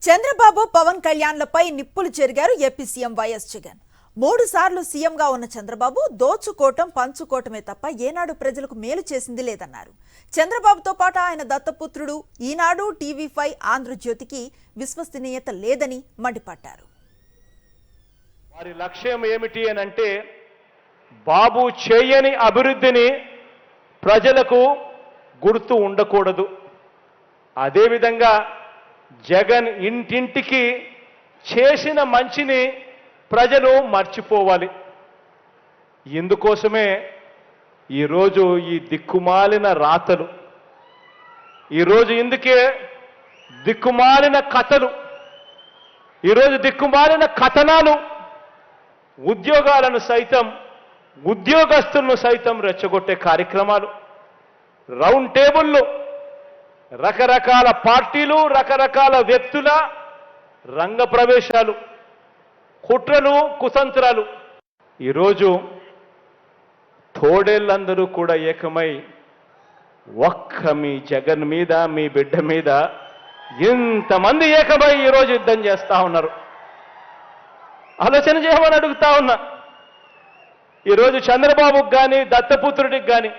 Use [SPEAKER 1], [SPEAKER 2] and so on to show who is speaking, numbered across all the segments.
[SPEAKER 1] చంద్రబాబు పవన్ కళ్యాణ్లపై నిప్పులు చెరిగారు AP CM YS Jagan. 3 సార్లు సీఎంగా ఉన్న చంద్రబాబు దోచుకోవటం పంచుకోవటమే తప్ప ఏనాడు ప్రజలకు మేలు చేసింది లేదన్నారు. చంద్రబాబుతో పాటు ఆయన దత్తపుత్రుడు ఈనాడు, టీవీ5, ఆంధ్రజ్యోతికి విశ్వసనీయత లేదని మండిపడ్డారు.
[SPEAKER 2] వారి లక్ష్యం ఏమిటి అనంటే బాబు చేయని అభివృద్ధిని ప్రజలకు గుర్తు ఉండకూడదు. అదేవిధంగా జగన్ ఇంటింటికి చేసిన మంచిని ప్రజలు మర్చిపోవాలి. ఇందుకోసమే ఈరోజు ఈ దిక్కుమాలిన రాతలు, ఈరోజు ఇందుకే దిక్కుమాలిన కథలు, ఈరోజు దిక్కుమాలిన కథనాలు ఉద్యోగాలను సైతం, ఉద్యోగస్తులను సైతం రెచ్చగొట్టే కార్యక్రమాలు, రౌండ్ టేబుళ్ళు, రకరకాల పార్టీలు, రకరకాల వ్యక్తుల రంగ ప్రవేశాలు, కుట్రలు, కుతంత్రాలు. ఈరోజు తోడేళ్ళందరూ కూడా ఏకమై ఒక్క మీ జగన్ మీద, మీ బిడ్డ మీద ఇంతమంది ఏకమై ఈరోజు యుద్ధం చేస్తా ఉన్నారు. ఆలోచన చేయమని అడుగుతా ఉన్నా. ఈరోజు చంద్రబాబుకి కానీ, దత్తపుత్రుడికి కానీ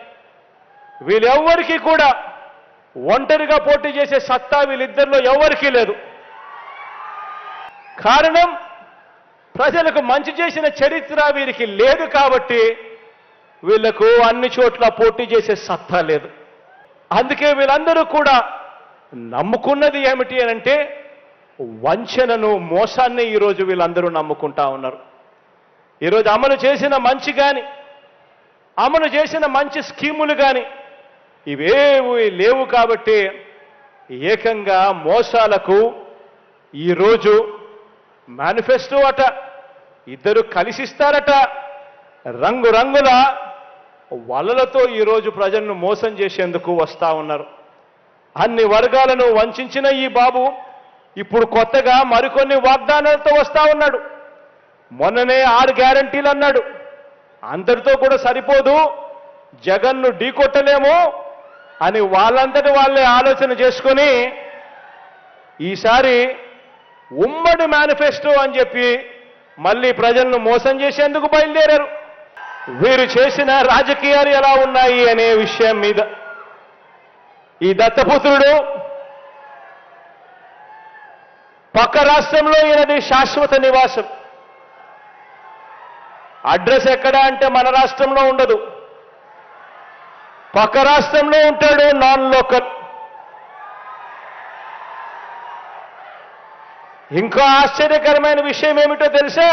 [SPEAKER 2] వీళ్ళెవ్వరికీ కూడా ఒంటరిగా పోటీ చేసే సత్తా వీళ్ళిద్దరిలో ఎవరికీ లేదు. కారణం, ప్రజలకు మంచి చేసిన చరిత్ర వీరికి లేదు కాబట్టి వీళ్లకు అన్ని చోట్ల పోటీ చేసే సత్తా లేదు. అందుకే వీళ్ళందరూ కూడా నమ్ముకున్నది ఏమిటి అనంటే వంచనను, మోసాన్ని ఈరోజు వీళ్ళందరూ నమ్ముకుంటా ఉన్నారు. ఈరోజు అమలు చేసిన మంచి కానీ, అమలు చేసిన మంచి స్కీములు కానీ ఇవేవి లేవు కాబట్టి ఏకంగా మోసాలకు ఈరోజు మేనిఫెస్టో అట, ఇద్దరు కలిసిస్తారట, రంగురంగుల వలలతో ఈరోజు ప్రజలను మోసం చేసేందుకు వస్తా ఉన్నారు. అన్ని వర్గాలను వంచిన ఈ బాబు ఇప్పుడు కొత్తగా మరికొన్ని వాగ్దానాలతో వస్తా ఉన్నాడు. మొన్ననే 6 గ్యారంటీలు అన్నాడు. అందరితో కూడా సరిపోదు, జగన్ను ఢీకొట్టలేము అని వాళ్ళంతటి వాళ్ళే ఆలోచన చేసుకొని ఈసారి ఉమ్మడి మేనిఫెస్టో అని చెప్పి మళ్ళీ ప్రజలను మోసం చేసేందుకు బయలుదేరారు. వీరు చేసిన రాజకీయాలు ఎలా ఉన్నాయి అనే విషయం మీద ఈ దత్తపుత్రుడు పక్క రాష్ట్రంలో ఈయనది శాశ్వత నివాసం. అడ్రస్ ఎక్కడ అంటే మన రాష్ట్రంలో ఉండదు, పక్క రాష్ట్రంలో ఉంటాడు, నాన్ లోకల్. ఇంకా ఆశ్చర్యకరమైన విషయం ఏమిటో తెలుసా?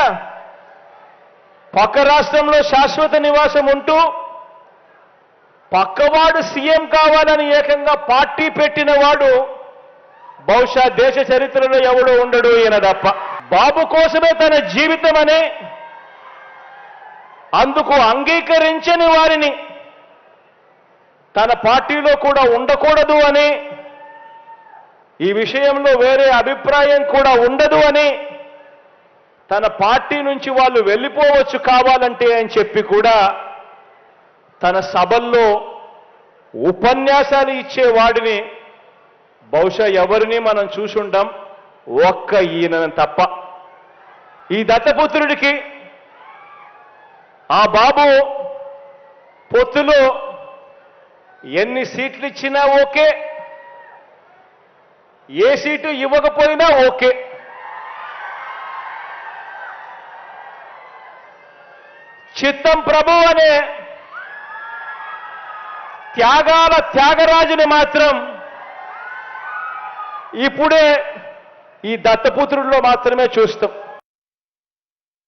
[SPEAKER 2] పక్క రాష్ట్రంలో శాశ్వత నివాసం ఉంటూ పక్కవాడు సీఎం కావాలని ఏకంగా పార్టీ పెట్టిన వాడు బహుశా దేశ చరిత్రలో ఎవడో ఉండడు ఈయన తప్ప. బాబు కోసమే తన జీవితం అనే అందుకు అంగీకరించని వారిని తన పార్టీలో కూడా ఉండకూడదు అని, ఈ విషయంలో వేరే అభిప్రాయం కూడా ఉండదు అని, తన పార్టీ నుంచి వాళ్ళు వెళ్ళిపోవచ్చు కావాలంటే అని చెప్పి కూడా తన సభల్లో ఉపన్యాసాలు ఇచ్చే వాడిని బహుశా ఎవరిని మనం చూసుంటాం, ఒక్క ఈయన తప్ప. ఈ దత్తపుత్రుడికి ఆ బాబు పొత్తులో ఎన్ని సీట్లు ఇచ్చినా ఓకే, ఏ సీటు ఇవ్వకపోయినా ఓకే. చిత్తం ప్రభు అనే త్యాగాల త్యాగరాజుని మాత్రం ఇప్పుడే ఈ దత్తపుత్రుడిలో మాత్రమే చూస్తాం.